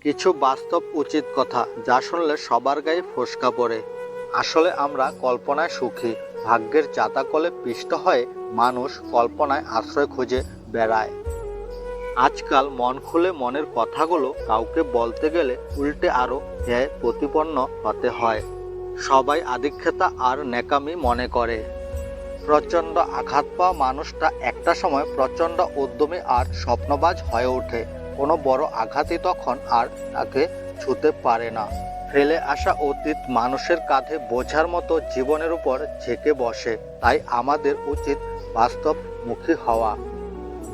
কিছু বাস্তব উচিত কথা যা শুনলে সবার গায়ে ফোসকা পড়ে। আসলে আমরা কল্পনায় সুখী, ভাগ্যের জাতাকলে পিষ্ট হয়ে মানুষ কল্পনায় আশ্রয় খুঁজে বেড়ায়। আজকাল মন খুলে মনের কথাগুলো কাউকে বলতে গেলে উল্টে আরো ন্যায় প্রতিপন্ন হতে হয়। সবাই আদিক্ষেতা আর ন্যাকামি মনে করে। প্রচণ্ড আঘাত পাওয়া মানুষটা একটা সময় প্রচণ্ড উদ্যমী আর স্বপ্নবাজ হয়ে ওঠে। কোনো বড় আঘাতই তখন আর তাকে ছুঁতে পারে না। ফেলে আসা অতীত মানুষের কাঁধে বোঝার মতো জীবনের উপর ঝেঁকে বসে। তাই আমাদের উচিত বাস্তবমুখী হওয়া।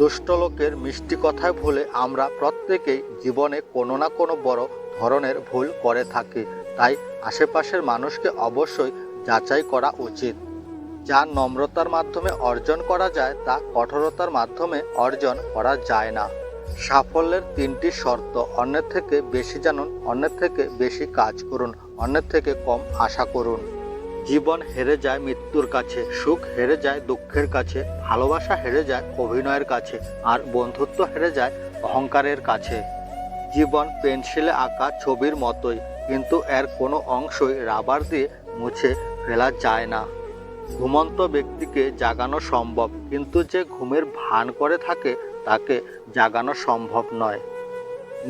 দুষ্ট লোকের মিষ্টি কথায় ভুলে আমরা প্রত্যেকেই জীবনে কোনো না কোনো বড় ধরনের ভুল করে থাকি। তাই আশেপাশের মানুষকে অবশ্যই যাচাই করা উচিত। যা নম্রতার মাধ্যমে অর্জন করা যায় তা কঠোরতার মাধ্যমে অর্জন করা যায় না। সাফল্যের তিনটি শর্ত: অন্যের থেকে বেশি জানুন, অন্যের থেকে বেশি কাজ করুন, অন্যের থেকে কম আশা করুন। জীবন হেরে যায় মৃত্যুর কাছে, সুখ হেরে যায় দুঃখের কাছে, ভালোবাসা হেরে যায় অভিনয়ের কাছে, আর বন্ধুত্ব হেরে যায় অহংকারের কাছে। জীবন পেন্সিলে আঁকা ছবির মতোই, কিন্তু এর কোনো অংশই রাবার দিয়ে মুছে ফেলা যায় না। ঘুমন্ত ব্যক্তিকে জাগানো সম্ভব, কিন্তু যে ঘুমের ভান করে থাকে তাকে জাগানো সম্ভব নয়।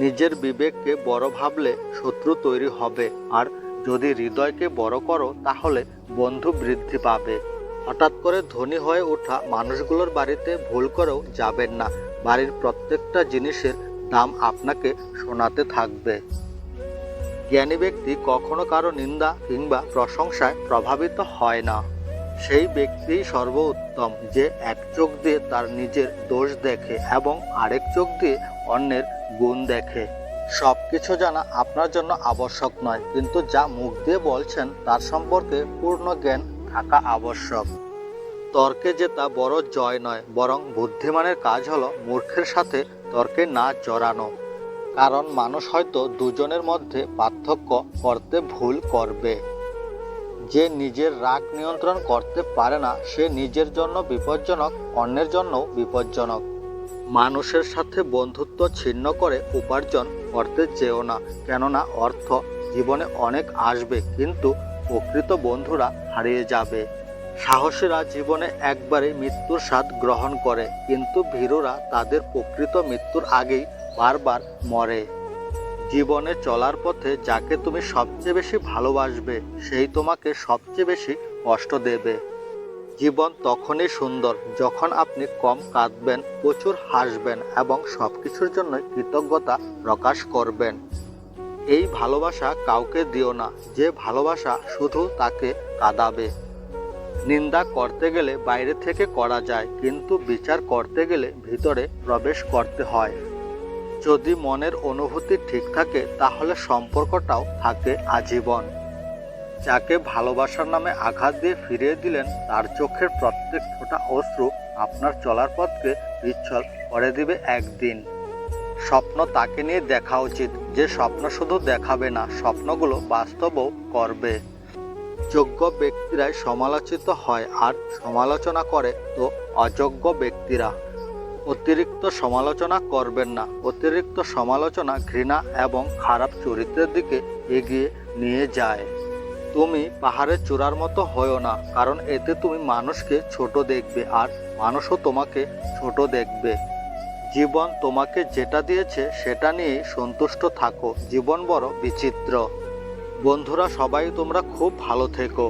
নিজের বিবেককে বড় ভাবলে শত্রু তৈরি হবে, আর যদি হৃদয়কে বড় করো তাহলে বন্ধু বৃদ্ধি পাবে। হঠাৎ করে ধনী হয়ে ওঠা মানুষগুলোর বাড়িতে ভুল করেও যাবেন না। বাড়ির প্রত্যেকটা জিনিসের দাম আপনাকে শোনাতে থাকবে। জ্ঞানী ব্যক্তি কখনো কারো নিন্দা কিংবা প্রশংসায় প্রভাবিত হয় না। সেই ব্যক্তি সর্বোত্তম যে এক চোখ দিয়ে তার নিজের দোষ দেখে এবং আরেক চোখ দিয়ে অন্যের গুণ দেখে। সব কিছু জানা আপনার জন্য আবশ্যক নয়, কিন্তু যা মুখ দিয়ে বলছেন তার সম্পর্কে পূর্ণ জ্ঞান থাকা আবশ্যক। তর্কে জেতা বড় জয় নয়, বরং বুদ্ধিমানের কাজ হলো মূর্খের সাথে তর্কে না জড়ানো। কারণ মানুষ হয়তো দুজনের মধ্যে পার্থক্য করতে ভুল করবে। যে নিজের রাগ নিয়ন্ত্রণ করতে পারে না সে নিজের জন্য বিপজ্জনক, অন্যের জন্যও বিপজ্জনক। মানুষের সাথে বন্ধুত্ব ছিন্ন করে উপার্জন করতে যেও না, কেননা অর্থ জীবনে অনেক আসবে কিন্তু প্রকৃত বন্ধুরা হারিয়ে যাবে। সাহসীরা জীবনে একবারে মৃত্যুর স্বাদ গ্রহণ করে, কিন্তু ভীরুরা তাদের প্রকৃত মৃত্যুর আগেই বারবার মরে। জীবনে চলার পথে যাকে তুমি সবচেয়ে বেশি ভালোবাসবে সেই তোমাকে সবচেয়ে বেশি কষ্ট দেবে। জীবন তখনই সুন্দর যখন আপনি কম কাঁদবেন, প্রচুর হাসবেন এবং সবকিছুর জন্য কৃতজ্ঞতা প্রকাশ করবেন। এই ভালোবাসা কাউকে দিও না যে ভালোবাসা শুধু তাকে কাঁদাবে। নিন্দা করতে গেলে বাইরে থেকে করা যায়, কিন্তু বিচার করতে গেলে ভিতরে প্রবেশ করতে হয়। যদি মনের অনুভূতি ঠিক থাকে তাহলে সম্পর্কটাও থাকে আজীবন। যাকে ভালোবাসার নামে আঘাত দিয়ে ফিরিয়ে দিলেন তার চোখের প্রত্যেক ফোঁটা অশ্রু আপনার চলার পথকে বিচ্ছল করে দিবে একদিন। স্বপ্ন তাকে নিয়ে দেখা উচিত যে স্বপ্ন শুধু দেখাবে না, স্বপ্নগুলো বাস্তবও করবে। যোগ্য ব্যক্তিরাই সমালোচিত হয় আর সমালোচনা করে তো অযোগ্য ব্যক্তিরা। অতিরিক্ত সমালোচনা করবেন না। অতিরিক্ত সমালোচনা ঘৃণা এবং খারাপ চরিত্রের দিকে এগিয়ে নিয়ে যায়। তুমি পাহাড়ের চূড়ার মতো হয়ো না, কারণ এতে তুমি মানুষকে ছোট দেখবে আর মানুষও তোমাকে ছোট দেখবে। জীবন তোমাকে যেটা দিয়েছে সেটা নিয়েই সন্তুষ্ট থাকো। জীবন বড় বিচিত্র। বন্ধুরা সবাই তোমরা খুব ভালো থেকো।